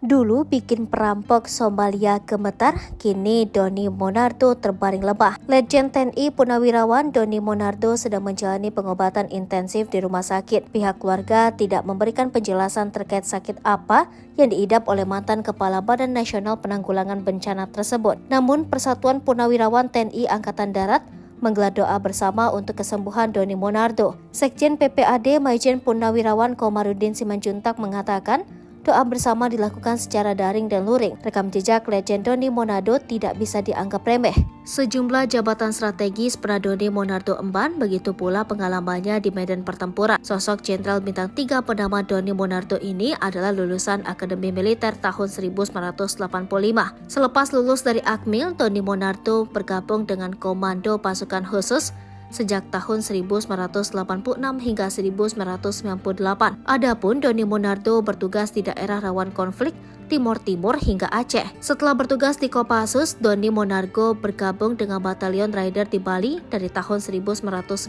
Dulu bikin perampok Somalia gemetar, kini Doni Monardo terbaring lemah. Legend TNI Purnawirawan Doni Monardo sedang menjalani pengobatan intensif di rumah sakit. Pihak keluarga tidak memberikan penjelasan terkait sakit apa yang diidap oleh mantan Kepala Badan Nasional Penanggulangan Bencana tersebut. Namun, Persatuan Purnawirawan TNI Angkatan Darat menggelar doa bersama untuk kesembuhan Doni Monardo. Sekjen PPAD Maijen Purnawirawan Komarudin Simanjuntak mengatakan, doa bersama dilakukan secara daring dan luring. Rekam jejak legend Doni Monardo tidak bisa dianggap remeh. Sejumlah jabatan strategis pernah Doni Monardo emban, begitu pula pengalamannya di medan pertempuran. Sosok Jenderal Bintang 3 bernama Doni Monardo ini adalah lulusan Akademi Militer tahun 1985. Selepas lulus dari Akmil, Doni Monardo bergabung dengan Komando Pasukan Khusus sejak tahun 1986 hingga 1998. Adapun Doni Monardo bertugas di daerah rawan konflik Timur Timur hingga Aceh. Setelah bertugas di Kopassus, Doni Monardo bergabung dengan Batalion Raider di Bali dari tahun 1999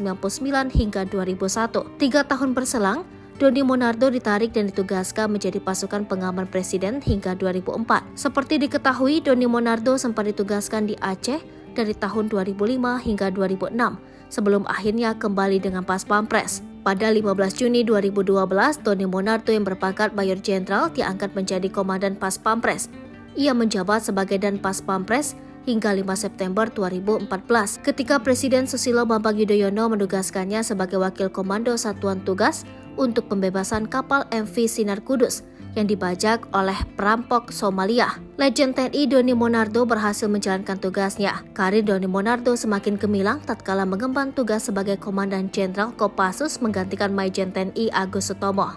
hingga 2001. 3 tahun berselang, Doni Monardo ditarik dan ditugaskan menjadi pasukan pengaman presiden hingga 2004. Seperti diketahui, Doni Monardo sempat ditugaskan di Aceh dari tahun 2005 hingga 2006. Sebelum akhirnya kembali dengan Pas Pampres. Pada 15 Juni 2012, Doni Monardo yang berpangkat Mayor Jenderal diangkat menjadi Komandan Pas Pampres. Ia menjabat sebagai Dan Pas Pampres hingga 5 September 2014, ketika Presiden Susilo Bambang Yudhoyono menugaskannya sebagai Wakil Komando Satuan Tugas untuk pembebasan kapal MV Sinar Kudus yang dibajak oleh perampok Somalia. Legend TNI Doni Monardo berhasil menjalankan tugasnya. Karir Doni Monardo semakin gemilang tatkala mengemban tugas sebagai Komandan Jenderal Kopassus menggantikan Maijen TNI Agus Sutomo.